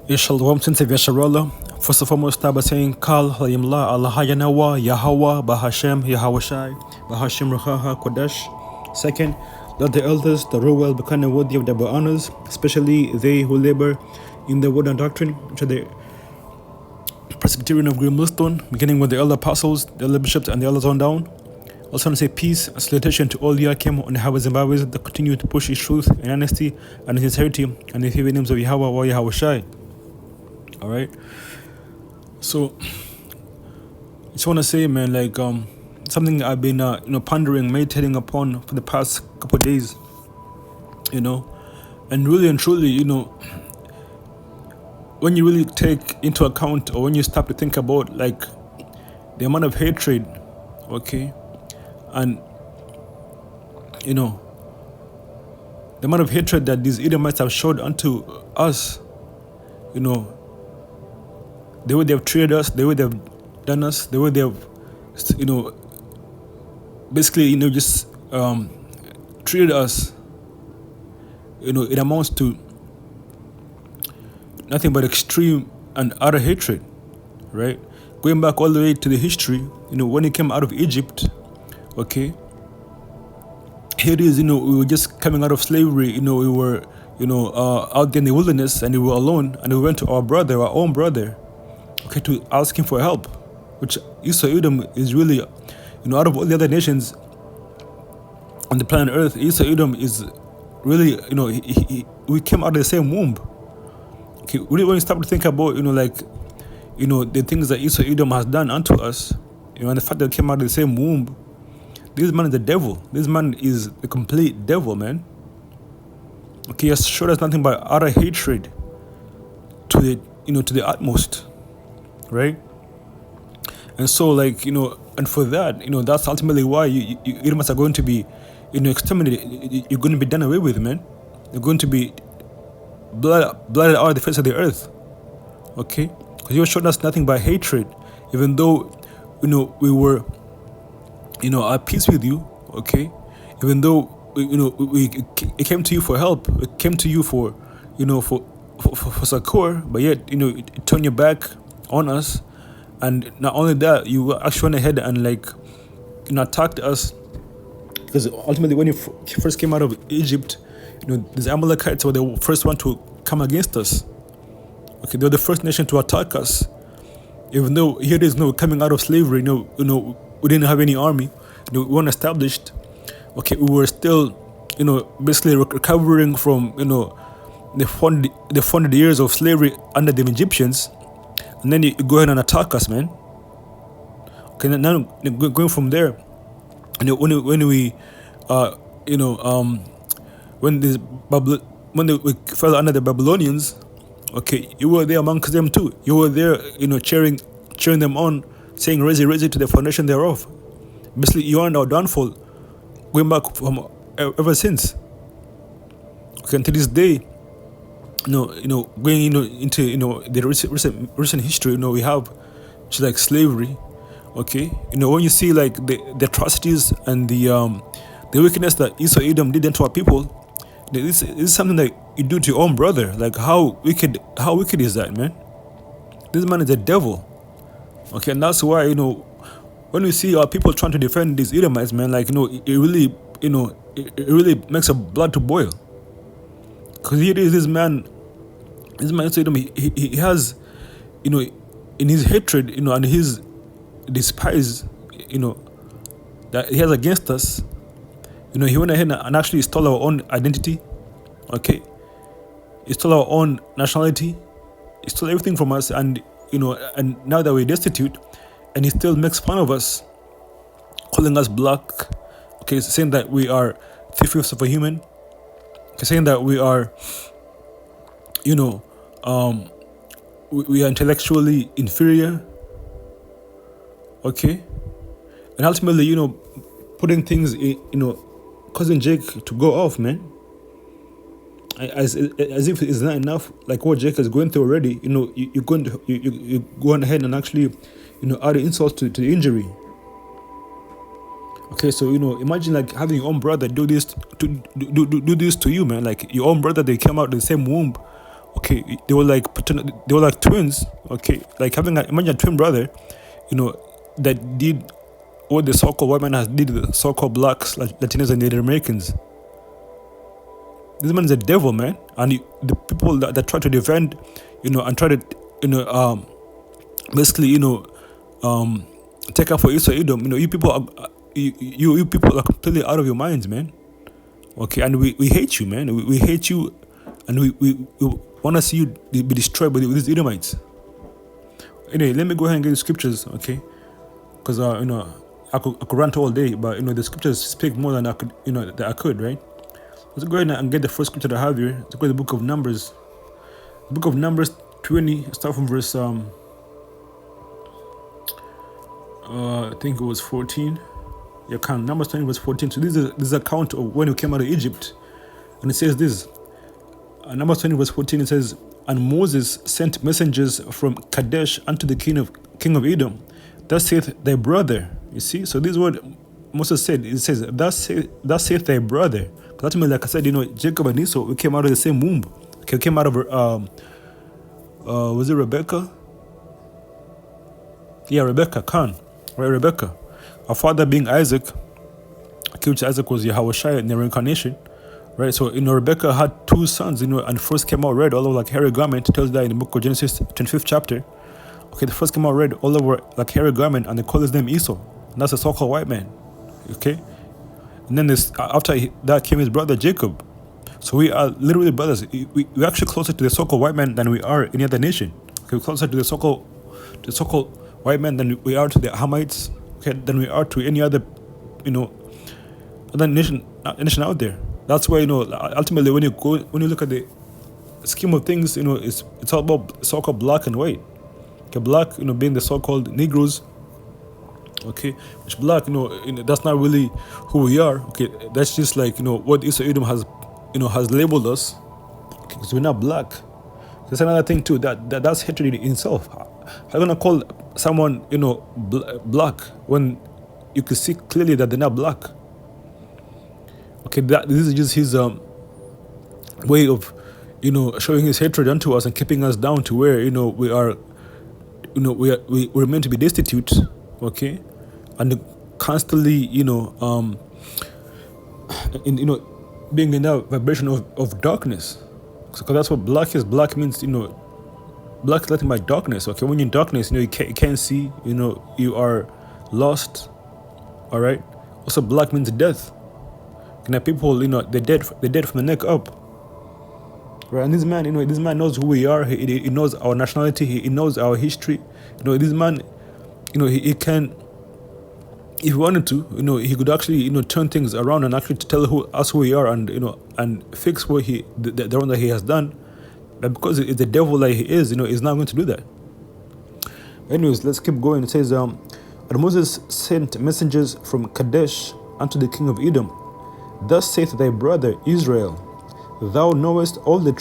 Shalom Sensei Vesharola. First and foremost, start by saying Kal Halimla Allahayanawa Yahweh Bahashem Yahawashai Bahashem Rahaha Kodesh. Second, let the elders, the Rowell, become worthy of their honors, especially they who labor in the word and doctrine, which are the Presbyterian of Green Millstone, beginning with the elder apostles, the elder bishops, and the elders on down. Also, want to say peace and salutation to all Yakim on the Hawa Zimbabweans that continue to push his truth and honesty and his sincerity and the favorite names of Yahweh or Yahawashai. All right. So, I just want to say, man, like something I've been, pondering, meditating upon for the past couple of days, and really and truly, when you really take into account, or when you stop to think about, like, the amount of hatred, okay, and the amount of hatred that these Edomites have showed unto us, the way they have treated us, the way they have done us, the way they have, basically, just treated us, it amounts to nothing but extreme and utter hatred, right? Going back all the way to the history, when he came out of Egypt, okay, here it is, we were just coming out of slavery, we were, out there in the wilderness, and we were alone, and we went to our own brother, okay, to ask him for help, which Esau Edom is really, out of all the other nations on the planet Earth, Esau Edom is really, we came out of the same womb. Okay, really, when you start to think about, the things that Esau Edom has done unto us, and the fact that we came out of the same womb, this man is the devil. This man is the complete devil, man. Okay, he has showed us nothing but utter hatred to the, to the utmost. Right? And so, like, and for that, that's ultimately why you Edomites are going to be, exterminated. You're going to be done away with, man. You're going to be blotted out of the face of the earth. Okay? Because you showed us nothing but hatred, even though, we were, at peace with you. Okay? Even though, it came to you for help. It came to you for succor, but yet, it turned your back on us. And not only that, you actually went ahead and attacked us, because ultimately when you first came out of Egypt, these Amalekites were the first one to come against us. Okay, they were the first nation to attack us, even though here it is, coming out of slavery, we didn't have any army, we weren't established. Okay, we were still, basically recovering from, the 400 years of slavery under the Egyptians. And then you go ahead and attack us, man. Okay, now going from there, when we, when we fell under the Babylonians, okay, you were there amongst them too. You were there, cheering them on, saying, "Raise it to the foundation thereof." Basically, you are our downfall, going back from ever since. Okay, until this day. Going into the recent history, we have, which is like slavery. Okay, when you see like the atrocities and the wickedness that Esau Edom did unto our people, this is something that you do to your own brother. Like how wicked is that, man? This man is a devil. Okay, and that's why when we see our people trying to defend these Edomites, man, like it really makes our blood to boil. Because here is this man. This man, he has, in his hatred, and his despise, that he has against us, he went ahead and actually stole our own identity, okay? He stole our own nationality, he stole everything from us, and, and now that we're destitute, and he still makes fun of us, calling us black, okay, saying that we are 3/5 of a human, okay, saying that we are, we are intellectually inferior, okay, and ultimately, putting things, causing Jake to go off, man, as if it's not enough, like what Jake is going through already. You're going to you go ahead and actually, add insult to the injury. Okay, so imagine like having your own brother do this to you, man. Like your own brother, they came out of the same womb. Okay, they were like they were like twins. Okay, like imagine a twin brother, that did what the so-called white man has did to the so-called blacks, Latinos, and Native Americans. This man is a devil, man, and the people that try to defend, and try to, basically, take up for Esau Edom. You people are, you people are completely out of your minds, man. Okay, and we hate you, man. We hate you, and we want to see you be destroyed by these Edomites. Anyway, let me go ahead and get the scriptures, okay? Because I could rant all day, but the scriptures speak more than I could, that I could, right? Let's go ahead and get the first scripture that I have here. Let's go to the book of Numbers. The book of Numbers 20, start from verse I think it was 14. Yeah, count Numbers 20 verse 14. So this is an account of when we came out of Egypt, and it says this. Numbers 20 verse 14. It says, "And Moses sent messengers from Kadesh unto the king of Edom. Thus saith thy brother." You see, so this is what Moses said. It says, "Thus saith thy brother." Because ultimately, like I said, Jacob and Esau, we came out of the same womb. Okay, we came out of was it Rebecca? Yeah, Rebecca, Khan. Right, Rebecca. Our father being Isaac, which Isaac was Yahushua in the reincarnation, right? So, Rebecca had two sons, and first came out red all over like hairy garment. It tells that in the book of Genesis, 25th chapter. Okay, the first came out red all over like hairy garment, and they call his name Esau. And that's a so-called white man. Okay? And then after that came his brother Jacob. So we are literally brothers. We're actually closer to the so-called white man than we are any other nation. Okay, we're closer to the so-called white man than we are to the Hamites, okay, than we are to any other, other nation out there. That's why, ultimately when you look at the scheme of things, it's all about so-called black and white. Okay, black, being the so-called Negroes. Okay, which black, that's not really who we are. Okay, that's just like what Esau Edom has labeled us. Okay, because we're not black. There's another thing too that's hatred in itself. How you gonna call someone black when you can see clearly that they're not black? Okay, this is just his way of showing his hatred unto us and keeping us down to where we are we're meant to be destitute. Okay, and constantly being in that vibration of darkness, because that's what black is. Black means black is nothing but darkness. Okay, when you're in darkness, you can't see. You are lost. All right. Also, black means death. And people, they're dead from the neck up. Right. And this man, this man knows who we are. He knows our nationality. He knows our history. This man, he can. If he wanted to, he could actually, turn things around and actually tell us who we are, and and fix what the wrong that he has done. But because it's the devil that he is, he's not going to do that. Anyways, let's keep going. It says, "And Moses sent messengers from Kadesh unto the king of Edom. Thus saith thy brother Israel, Thou knowest all the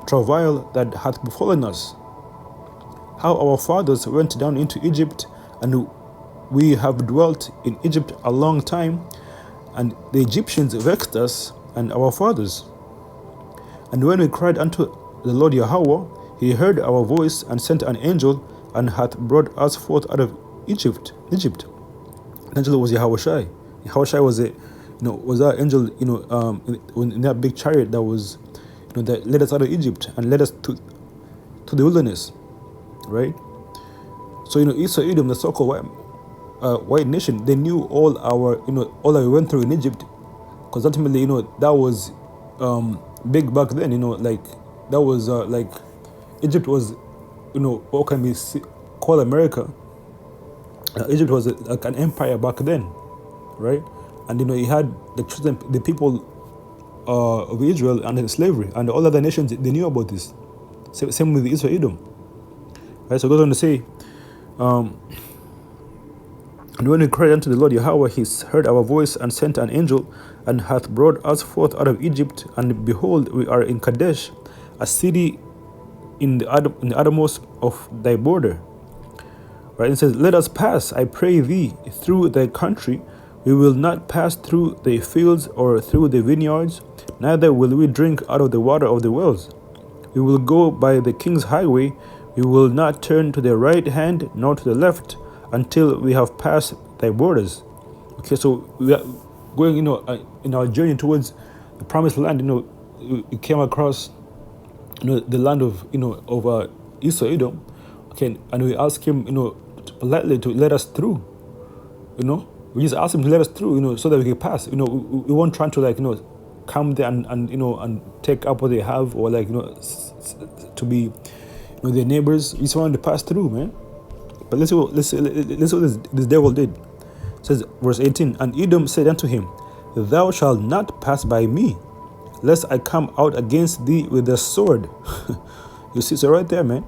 travail that hath befallen us, how our fathers went down into Egypt, and we have dwelt in Egypt a long time, and the Egyptians vexed us and our fathers. And when we cried unto the Lord Yahweh, he heard our voice and sent an angel, and hath brought us forth out of Egypt. The angel was Yahushua. Yahushua was was that angel, in that big chariot that was, that led us out of Egypt and led us to the wilderness, right? So Esau Edom, the so-called white nation, they knew all all that we went through in Egypt, because ultimately, that was big back then. That was like Egypt was, what can we call America? Egypt was like an empire back then, right? And he had the people of Israel under slavery, and all other nations, they knew about this. Same with Esau Edom, right? So it goes on to say, and when we cried unto the Lord Yahweh, he heard our voice and sent an angel, and hath brought us forth out of Egypt. And behold, we are in Kadesh, a city in the uttermost of thy border. Right? And it says, Let us pass, I pray thee, through thy country. We will not pass through the fields or through the vineyards, neither will we drink out of the water of the wells. We will go by the king's highway. We will not turn to the right hand nor to the left until we have passed thy borders. Okay, so we are going, in our journey towards the promised land. We came across, the land of, Esau, Edom. Okay, and we asked him, politely to let us through. We just asked him to let us through, so that we can pass. We weren't trying to come there and take up what they have, or to be, their neighbors. We just wanted to pass through, man. But let's see what this devil did. It says, verse 18, and Edom said unto him, thou shalt not pass by me, lest I come out against thee with the sword. You see, so right there, man,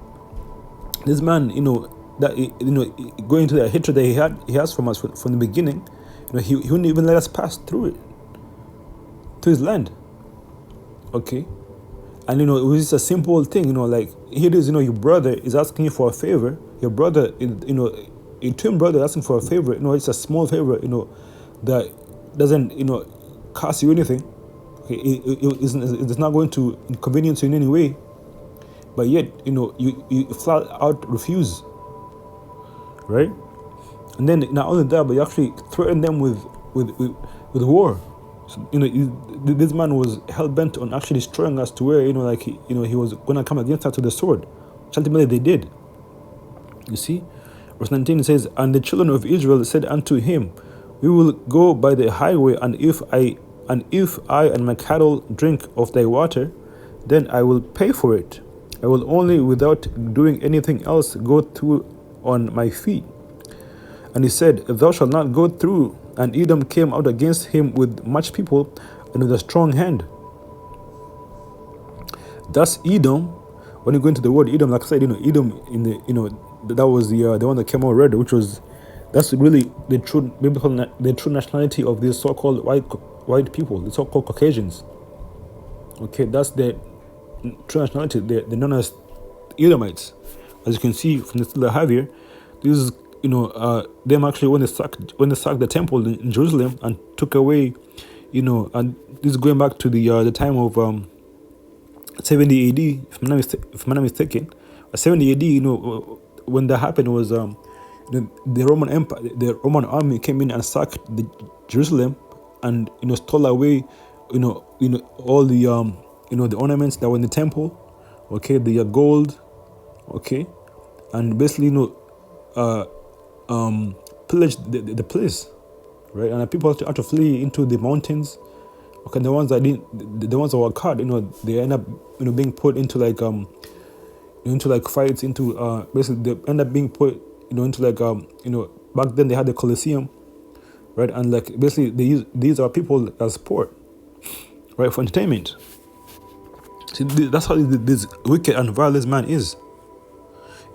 this man, going to the hatred that he has from us from the beginning, he wouldn't even let us pass through it, to his land. Okay, and it was just a simple thing, here it is, your brother is asking you for a favor. Your brother, a twin brother asking for a favor. It's a small favor, that doesn't, cost you anything. Okay, it's not going to inconvenience you in any way. But yet, you flat out refuse, right? And then not only that, but you actually threaten them with war. So, this man was hell bent on actually destroying us to where, he was going to come against us with the sword, which ultimately they did. You see, verse 19 says, and the children of Israel said unto him, we will go by the highway, and if I and my cattle drink of thy water, then I will pay for it. I will only, without doing anything else, go through on my feet. And he said, thou shalt not go through. And Edom came out against him with much people and with a strong hand. Thus Edom, when you go into the word Edom, like I said, Edom in the, that was the one that came out red, that's really the true nationality of these so-called white people, the so-called Caucasians. Okay, that's the true nationality. They're known as Edomites. As you can see from the still I have here, this is them actually when they sacked the temple in Jerusalem and took away, and this is going back to the time of 70 AD, if I'm not mistaken. 70 AD, when that happened was the Roman Empire, the Roman army came in and sacked Jerusalem, and stole away, all the the ornaments that were in the temple, okay, the gold, okay, and basically pillaged the place, right? And people had to flee into the mountains. Okay, the ones that were caught, they end up being put into fights, into basically they end up being put into back then they had the Colosseum, right? And basically these are people as sport, right, for entertainment. See, that's how this wicked and vile this man is.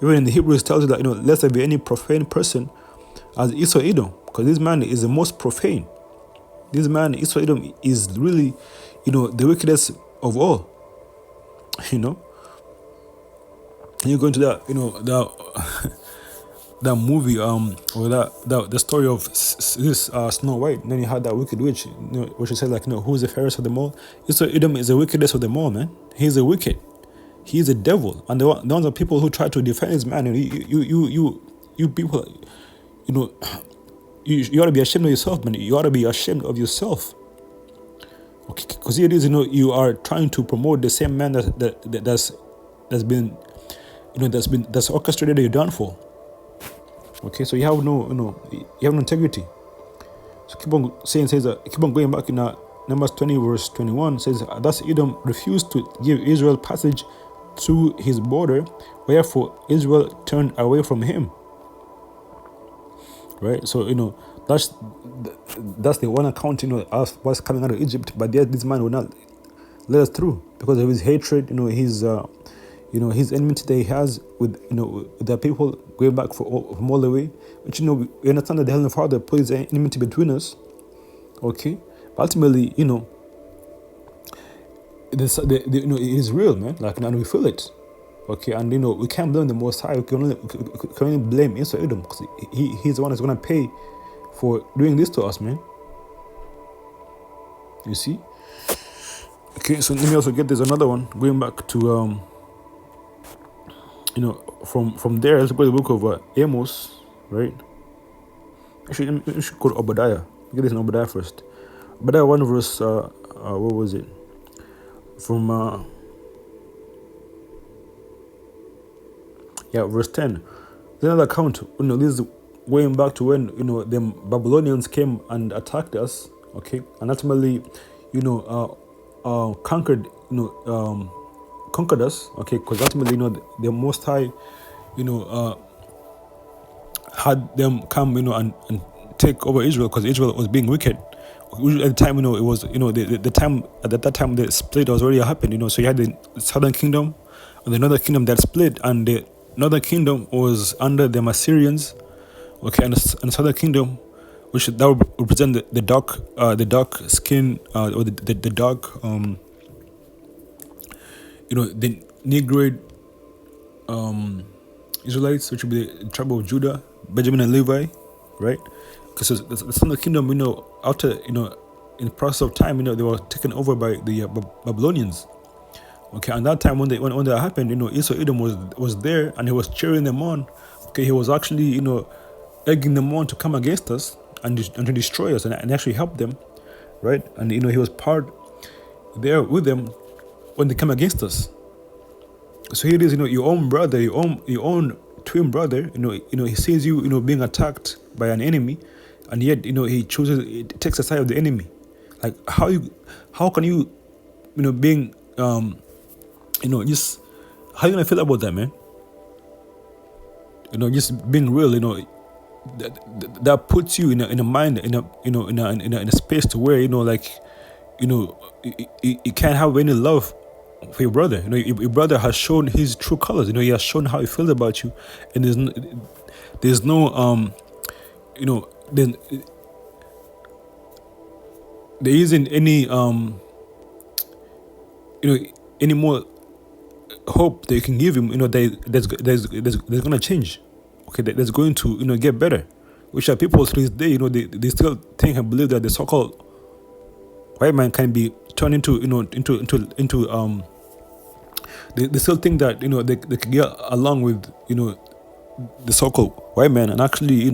Even in the Hebrews tells you that lest there be any profane person as Esau Edom, because this man is the most profane. This man Esau Edom is really, the wickedest of all. And you go into that, that movie, or the story of this Snow White. And then you had that wicked witch, where she said who's the fairest of them all? Esau Edom is the wickedest of them all, man. He's a wicked. He's a devil, and the ones are people who try to defend his man. You people, you ought to be ashamed of yourself, man. You ought to be ashamed of yourself. Okay, because here it is, you are trying to promote the same man that's orchestrated your downfall. Okay, so you have no integrity. So keep on going back in Numbers 20 verse 21 says, thus Edom refused to give Israel passage through his border, wherefore Israel turned away from him. Right, so that's the one account of what's coming out of Egypt, but yet this man would not let us through because of his hatred, his enmity that he has with the people going back from all the way. Which we understand that the Heavenly Father put his enmity between us. Okay, but ultimately it is real, man. And we feel it. Okay, and we can't blame the Most High. We can only blame Esau Edom because he's the one that's gonna pay for doing this to us, man. You see? Okay, so let me also get this another one. Going back to From there, let's go to the book of Amos, right? Actually, we should go to Obadiah. Get this in Obadiah first. Obadiah 1 verse, what was it? From, verse 10. There's another account, this is going back to when, the Babylonians came and attacked us, okay? And ultimately, conquered, conquered us, okay? Because ultimately, the Most High, had them come, and take over Israel because Israel was being wicked. At the time, it was, the time at that time the split was already happened. So you had the southern kingdom and the northern kingdom that split, and the northern kingdom was under the Assyrians, okay, and the southern kingdom, which that would represent the dark skin, or the dark, the Negroid Israelites, which would be the tribe of Judah, Benjamin and Levi, right? Because the southern kingdom, after, in the process of time, they were taken over by the Babylonians. Okay, and that time when that happened, Esau Edom was there and he was cheering them on. Okay, he was actually, egging them on to come against us and to destroy us and actually help them, right? And he was part there with them when they come against us. So here it is, your own brother, your own twin brother, he sees you, being attacked by an enemy, and yet, he takes the side of the enemy. Like how can you, being, just how you gonna feel about that, man? Just being real, that puts you in a mind, in a space to where, you can't have any love for your brother. Your brother has shown his true colors. He has shown how he feels about you, and there's no then there isn't any any more hope that you can give him. That's gonna change. Okay, that's going to get better. Which are people to this day, they still think and believe that the so-called white man can be turned into they still think that they can get along with the so-called white man and actually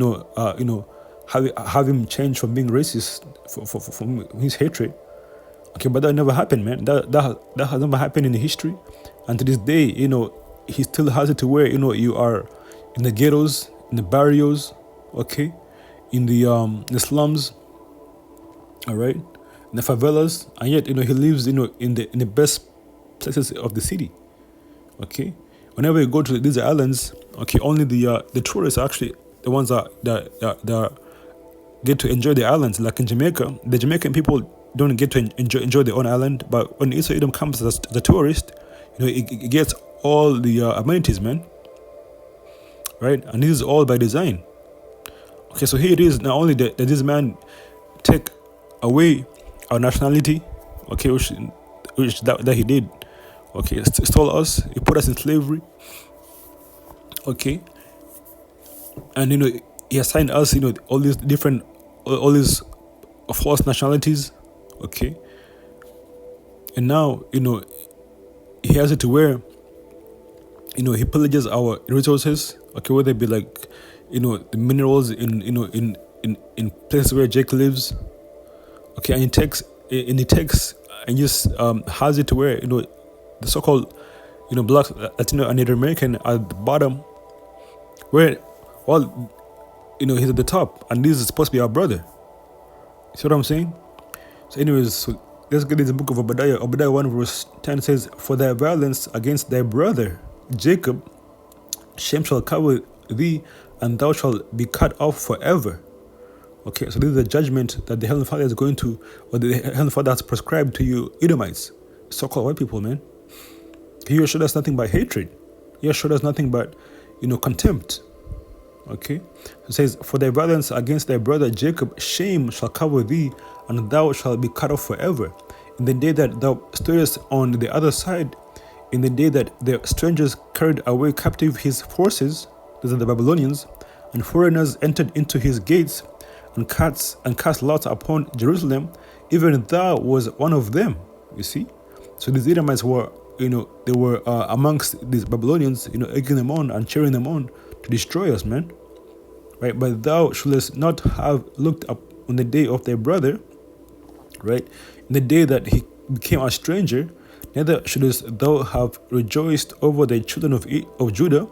have him change from being racist from his hatred. Okay, but that never happened, man. That has never happened in history, and to this day, he still has it to where you are in the ghettos, in the barrios, okay, in the slums, all right, in the favelas, and yet he lives in the best places of the city. Okay, whenever you go to these islands, okay, only the tourists are actually the ones that get to enjoy the islands. Like in Jamaica, the Jamaican people don't get to enjoy their own island, but when Esau Edom comes as a tourist, it gets all the amenities, man. Right, and this is all by design. Okay, so here it is. Not only that this man take away our nationality, okay, which that he did. Okay, stole us. He put us in slavery. Okay, and he assigned us all these different all these false nationalities. Okay, and now he has it to where he pillages our resources. Okay, whether it be like the minerals in places where Jake lives. Okay, and he takes and just has it to where the so-called black, Latino, and Native American are at the bottom, where he's at the top, and this is supposed to be our brother. See what I'm saying? So anyways, so let's get into the book of Obadiah. Obadiah 1 verse 10 says, "For thy violence against thy brother Jacob, shame shall cover thee, and thou shalt be cut off forever." Okay, so this is the judgment that the Heavenly Father is going to, or the Heavenly Father has prescribed to you Edomites, so-called white people, man. He showed us nothing but hatred. He showed us nothing but, contempt. Okay, it says, "For thy violence against thy brother Jacob, shame shall cover thee, and thou shalt be cut off forever. In the day that thou stoodest on the other side, in the day that the strangers carried away captive his forces," these are the Babylonians, "and foreigners entered into his gates, and cast lots upon Jerusalem, even thou was one of them." You see, so these Edomites were they were amongst these Babylonians, egging them on and cheering them on to destroy us, man. Right? But thou shouldest not have looked up on the day of thy brother, right? In the day that he became a stranger, neither shouldest thou have rejoiced over the children of Judah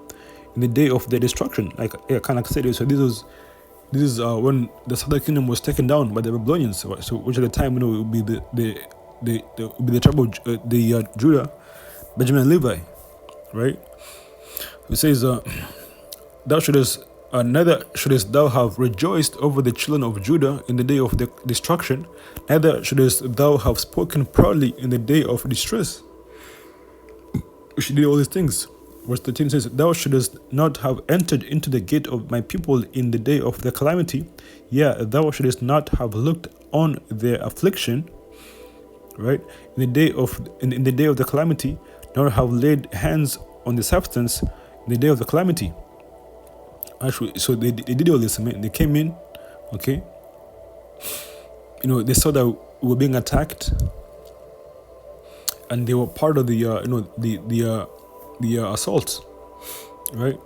in the day of their destruction. Like I kind of said, so this is when the southern kingdom was taken down by the Babylonians. Right? So which at the time, it would be the tribe of Judah, Benjamin, and Levi, right? It says, thou shouldest. Neither shouldest thou have rejoiced over the children of Judah in the day of the destruction, neither shouldest thou have spoken proudly in the day of distress. She did all these things. Verse 13 says, thou shouldest not have entered into the gate of my people in the day of their calamity. Yeah, thou shouldest not have looked on their affliction, right? In the day of the calamity, nor have laid hands on the substance in the day of the calamity. Actually, so they did all this, man. They came in, okay. They saw that we were being attacked, and they were part of the assault, right?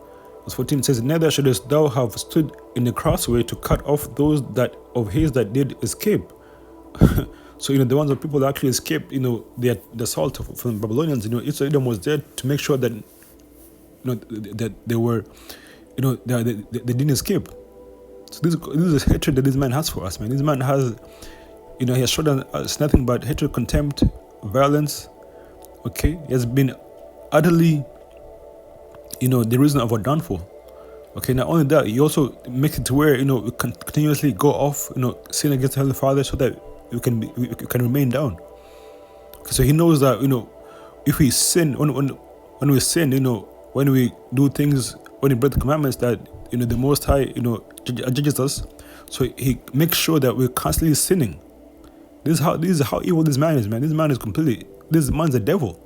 Verse 14 says, neither shouldest thou have stood in the crossway to cut off those that of his that did escape. So the ones of people that actually escaped, the assault from the Babylonians. Esau was there to make sure that that they were. They didn't escape. So this is a hatred that this man has for us, man. This man has, he has showed us nothing but hatred, contempt, violence. Okay, he has been utterly, the reason of our downfall. Okay, not only that, he also makes it to where we continuously go off, sin against the Heavenly Father, so that we can remain down. Okay, so he knows that if we sin, when we sin, when we do things. When he breaks the commandments, that the Most High judges us, so he makes sure that we're constantly sinning. This is how evil this man is, man. This man's a devil,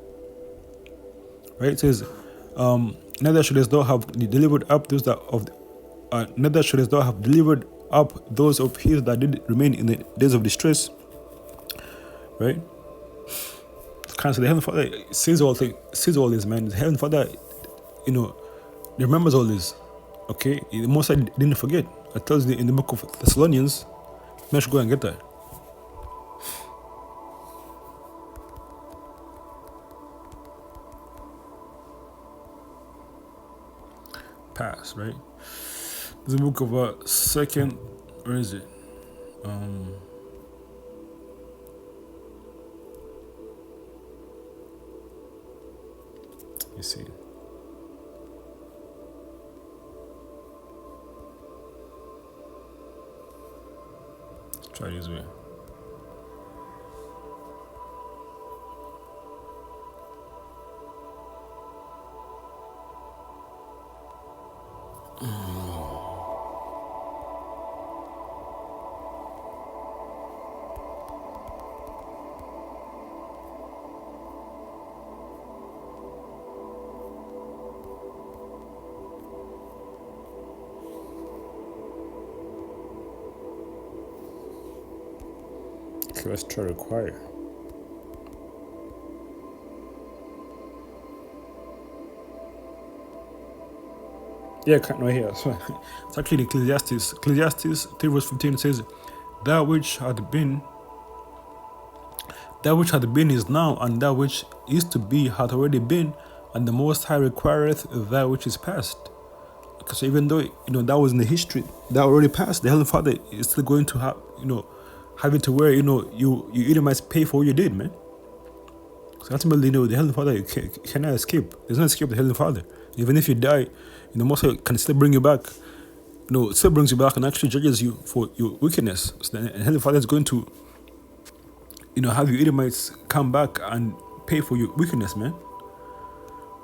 right? It says, neither shouldest thou have delivered up those neither shouldest thou have delivered up those of his that did remain in the days of distress, right? So the Heavenly Father sees all this, man. The Heavenly Father, remembers all this, okay? The Most High didn't forget. It tells you in the book of Thessalonians. Let's go and get that. Pass, right? This is the book of second. Where is it? You see. Try this way. Okay, let's try require. Yeah, right here. So it's actually Ecclesiastes. Ecclesiastes 3 verse 15 says, that which had been is now, and that which is to be hath already been, and the Most High requireth that which is past. Okay, so even though that was in the history that already passed, the Heavenly Father is still going to have have it to where you Edomites pay for what you did, man. So ultimately, the Heavenly Father cannot escape. There's no escape the Heavenly Father. Even if you die, Most High can still bring you back. Still brings you back and actually judges you for your wickedness. So the Heavenly Father is going to, have you Edomites come back and pay for your wickedness, man.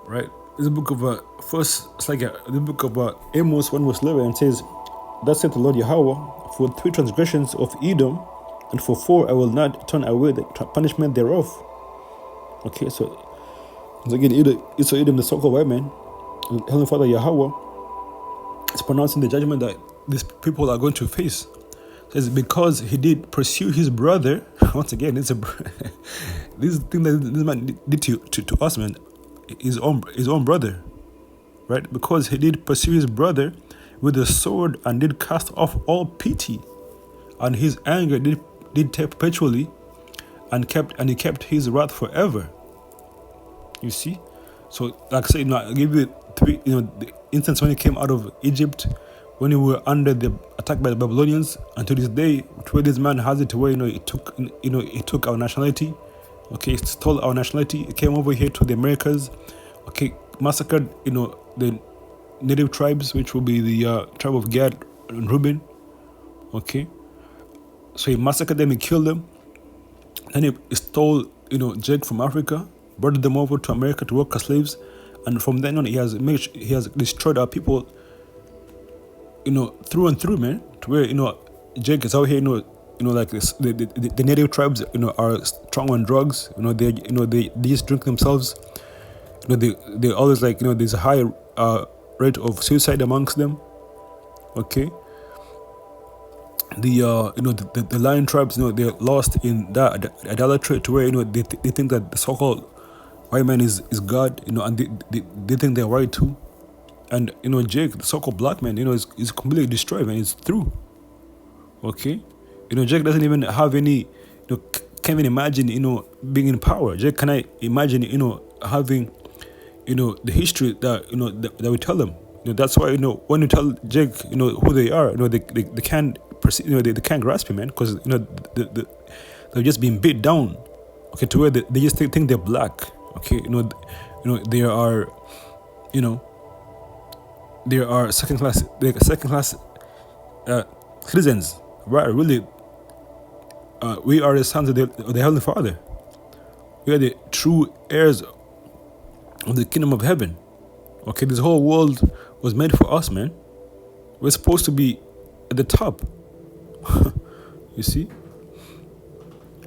Right? This is the book of the book of Amos 1 verse 11, and says, thus saith the Lord Yahweh, for 3 transgressions of Edom, and for 4 I will not turn away the punishment thereof. Okay, so again, Edom, the so-called white man, Heavenly Father Yahweh is pronouncing the judgment that these people are going to face. It says because he did pursue his brother. Once again, it's a this thing that this man did to us, man. His own brother, right? Because he did pursue his brother with the sword and did cast off all pity, and his anger did take perpetually, and he kept his wrath forever. You see, so like I said, I give you three, the instance when he came out of Egypt, when we were under the attack by the Babylonians, and to this day, where this man has it, where he took our nationality, okay, stole our nationality, he came over here to the Americas, okay, massacred, the native tribes, which will be the tribe of Gad and Reuben, okay. So he massacred them, he killed them, then he stole, Jake from Africa, brought them over to America to work as slaves, and from then on he has destroyed our people, through and through, man. To where Jake is out here, like this, the native tribes, are strong on drugs. They just drink themselves. They always like there's a high rate of suicide amongst them. Okay. The lion tribes, they're lost in that idolatry to where they think that the so-called white man is God, and they think they're right too. And Jake, the so-called black man, is completely destroyed, man. It's through. Okay, Jake doesn't even have any, can't even imagine, being in power. Jake cannot imagine, having, the history that we tell them. That's why when you tell Jake, who they are, they can't perceive, they can't grasp it, man, because they're just being beat down. Okay, to where they just think they're black. Okay, there are, there are second class citizens, right? Really, we are the sons of the Heavenly Father. We are the true heirs of the kingdom of heaven. Okay, this whole world was made for us, man. We're supposed to be at the top. You see?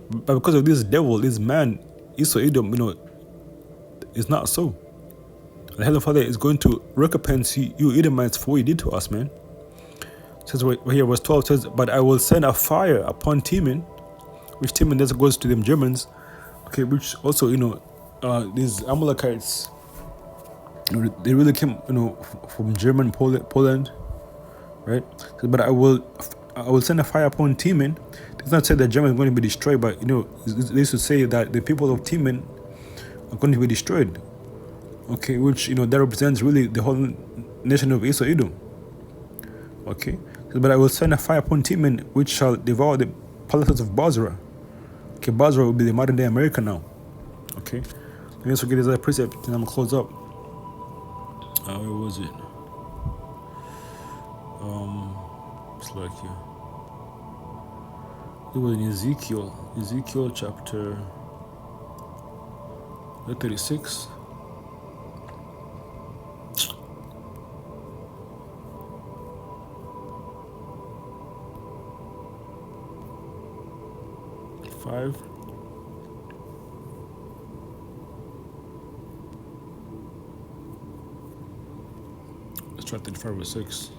But because of this devil, this man, Esau, it's not so. The Heavenly Father is going to recompense you Edomites for what you did to us, man. It says right here, verse 12 says, "But I will send a fire upon Teman," which Teman just goes to them Germans, okay, which also, these Amalekites, they really came, from German Poland, right? So, but I will send a fire upon Teman. It does not say that Germany is going to be destroyed, but they should say that the people of Teman are going to be destroyed. Okay, which that represents really the whole nation of Esau Edom. Okay, but I will send a fire upon Teman, which shall devour the palaces of Basra. Okay, Basra will be the modern day America now. Okay, let me also get this other precept, and I'm gonna close up. Where was it? It's like here. It was in Ezekiel chapter 36. Let's try 35 or 6.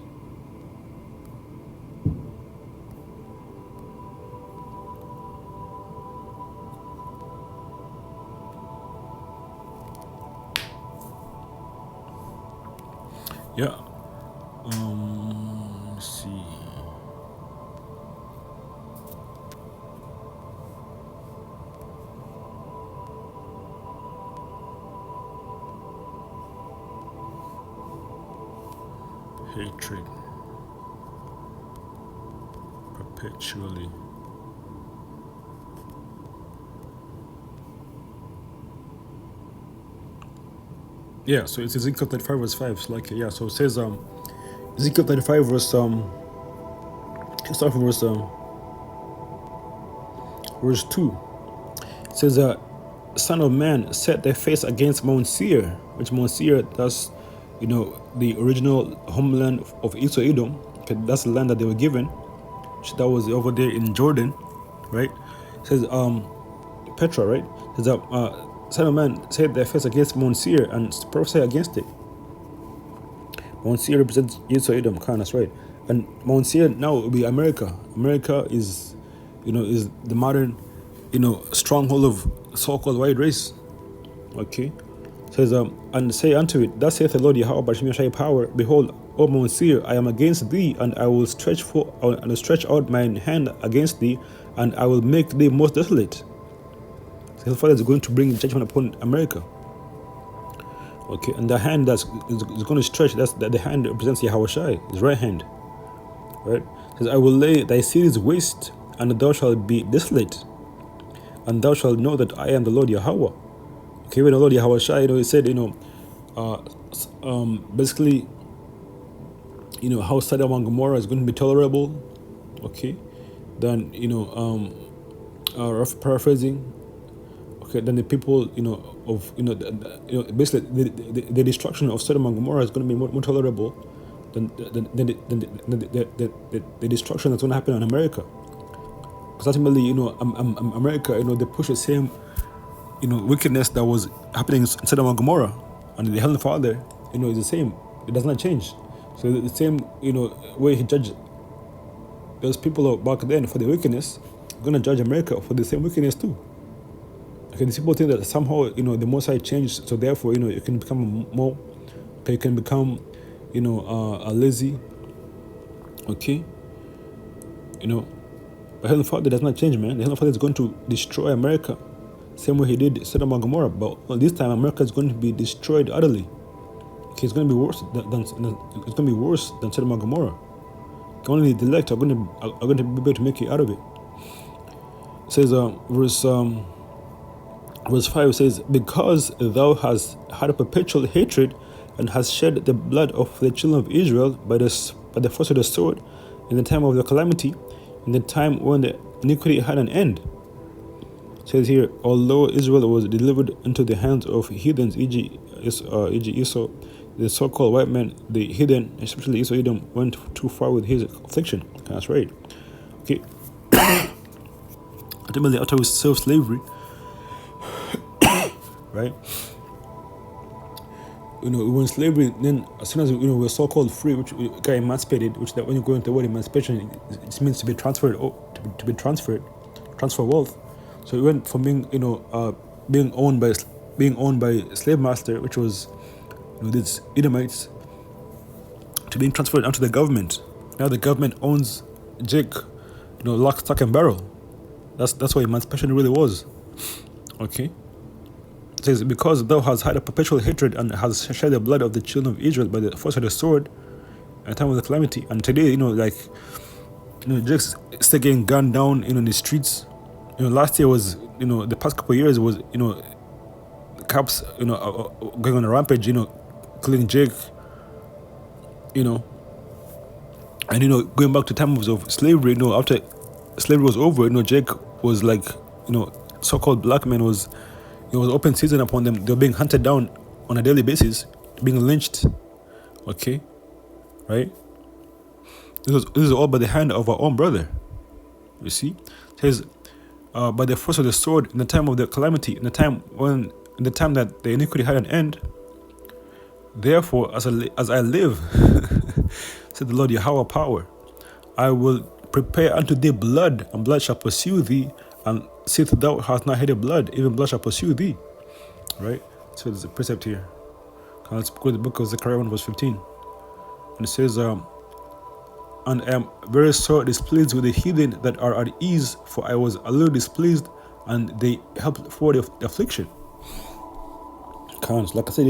Yeah. Let's see. Hatred perpetually. Yeah, so it's Ezekiel 35 verse 5. It's like, yeah, so it says Ezekiel 35 verse start from verse 2. It says Son of man, set thy face against Mount Seir, which Mount Seir, that's the original homeland of Esau Edom. Okay, that's the land that they were given. That was over there in Jordan, right? It says Petra, right? It says Son of man, set thy face against Mount Seir and prophesy against it. Mount Seir represents Esau Edom, that's right. And Mount Seir now will be America. America is, is the modern, stronghold of so-called white race. Okay. Says, and say unto it, thus saith the Lord Yahweh by Shemashai power, behold, O Mount Seir, I am against thee, and I will stretch out mine hand against thee, and I will make thee most desolate. So his father is going to bring judgment upon America. Okay, and the hand is going to stretch, that's that the hand represents Yahushai, his right hand. Right? It says, I will lay thy cities waste, and thou shalt be desolate, and thou shalt know that I am the Lord Yahweh. Okay, when the Lord Yahushai, he said, basically, how Sodom and Gomorrah is going to be tolerable. Okay, then rough paraphrasing. Okay, then the people, of basically the destruction of Sodom and Gomorrah is going to be more tolerable than the destruction that's going to happen in America. Because ultimately, America, they push the same, wickedness that was happening in Sodom and Gomorrah, and the Heavenly Father, is the same. It does not change. So the same, way He judged those people back then for the wickedness, going to judge America for the same wickedness too. Okay, these people think that somehow, the Most High changed, so therefore, you can become more, you can become, lazy. Okay, but Heavenly Father does not change, man. The Heavenly Father is going to destroy America, same way He did Sodom and Gomorrah. But this time, America is going to be destroyed utterly. Okay, it's going to be worse than Sodom and Gomorrah. Only the elect are going to be able to make it out of it. It says, verse 5 says, because thou hast had a perpetual hatred and hast shed the blood of the children of Israel by the force of the sword in the time of the calamity, in the time when the iniquity had an end. It says here, although Israel was delivered into the hands of heathens, e.g. Esau, the so-called white man, the heathen, especially Esau, Edom, went too far with his affliction. That's right. Okay. Ultimately, after we serve slavery, right? We were in slavery. Then, as soon as we were so-called free, which we got emancipated, which that when you go into the word emancipation, it means to be transferred, transfer wealth. So we went from being, being owned by slave master, which was, these Edomites, to being transferred onto the government. Now the government owns Jake, lock, stock, and barrel. That's what emancipation really was. Okay. It says, because thou hast had a perpetual hatred and hast shed the blood of the children of Israel by the force of the sword at the time of the calamity. And today, Jake's still getting gunned down, in the streets. Last year was, the past couple of years was, cops, going on a rampage, killing Jake, and, going back to times of slavery, after slavery was over, Jake was like, so-called black man was, it was open season upon them. They were being hunted down on a daily basis, being lynched. Okay, right? This is all by the hand of our own brother. You see, it says, by the force of the sword in the time of the calamity, in the time that the iniquity had an end. Therefore, as I live, said the Lord Yahweh power, I will prepare unto thee blood, and blood shall pursue thee, and sith thou hast not hated blood, even blood shall pursue thee. Right? So there's a precept here. Let's go to the book of Zechariah 1 verse 15. And it says, and I am very sore displeased with the heathen that are at ease, for I was a little displeased, and they helped for the affliction. Like I said,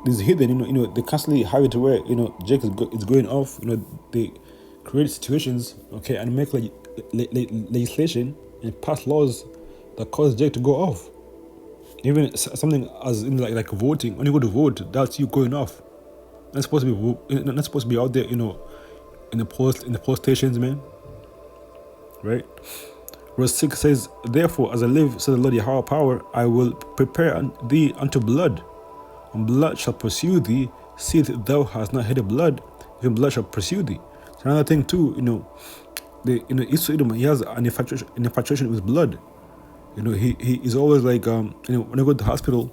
these heathen, they constantly have it to where, Jake is going off, they create situations, okay, and make legislation and pass laws that cause Jake to go off. Even something as in like voting. When you go to vote, that's you going off. Not supposed to be out there, in the poll stations, man. Right? Verse 6 says, therefore, as I live, says the Lord Yahweh power, I will prepare thee unto blood, and blood shall pursue thee, sith thou hast not hated blood, even blood shall pursue thee. So another thing too, Esau, he has an infatuation with blood. He is always like, when you go to the hospital,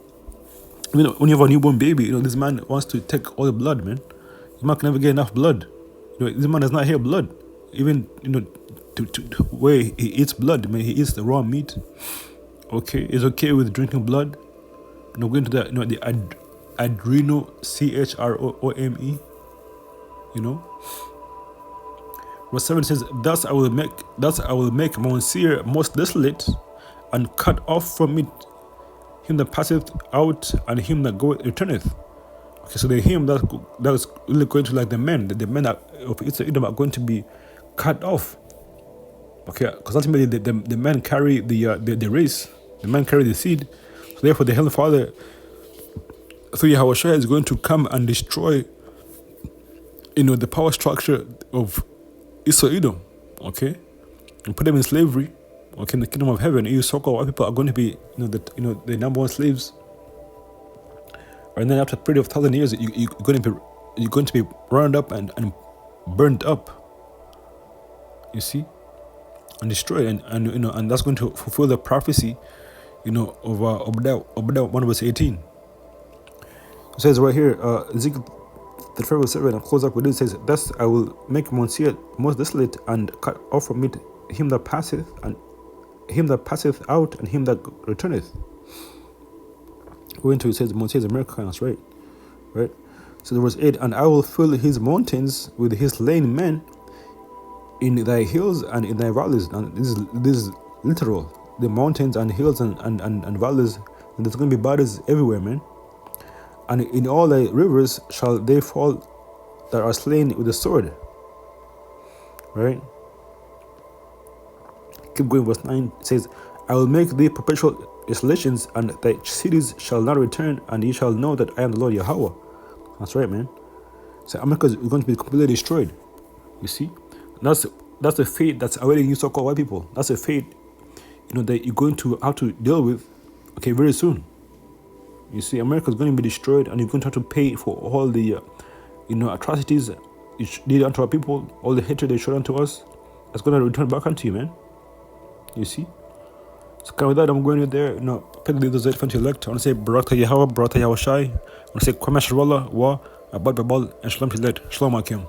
when you have a newborn baby, this man wants to take all the blood, man. The man can never get enough blood. this man does not hear blood. Even, to where he eats blood, he eats the raw meat. Okay, he's okay with drinking blood. Going to the adreno, CHROOME. Verse 7 says, Thus I will make Mount Seir most desolate, and cut off from it him that passeth out, and him that goeth returneth. Okay, so the him that is really going to, like, the men of Edom are going to be cut off. Okay, because ultimately the men carry the race, the men carry the seed. So therefore, the Heavenly Father through Yahushua is going to come and destroy, the power structure of Esau Edom. Okay, and put them in slavery. Okay, in the kingdom of heaven, you so-called people are going to be, the number one slaves. And then after a period of 1,000 years, you're going to be rounded up and burned up. You see, and destroyed, and that's going to fulfill the prophecy, of Obadiah 1 verse 18. It says right here, Ezekiel 35 verse 7, and close up with it. It says, Thus I will make Mount Seir most desolate, and cut off from it him that passeth, and him that passeth out, and him that returneth. Going to, it says Mount Seir is Americanus, right? So there was 8, and I will fill his mountains with his slain men in thy hills and in thy valleys. And this is literal. The mountains and hills and valleys, and there's going to be bodies everywhere, man. And in all thy rivers shall they fall that are slain with the sword. Right? Keep going, verse 9 says, I will make thee perpetual desolations, and thy cities shall not return, and ye shall know that I am the Lord Yahweh. That's right, man. So America is going to be completely destroyed. You see? That's the fate that's awaiting you so-called white people. That's a fate, that you're going to have to deal with, okay, very soon. You see, America is going to be destroyed, and you're going to have to pay for all the, atrocities you did unto our people, all the hatred they showed unto us. That's going to return back unto you, man. You see? So with that, I'm going there, pick the leaders for elect. I want to say Baraka Yahweh, Baraka Yahushai. I want to say Kwame Sharwallah, Wa, Abad Babal, and Shalom Pilet. Shalom Akim.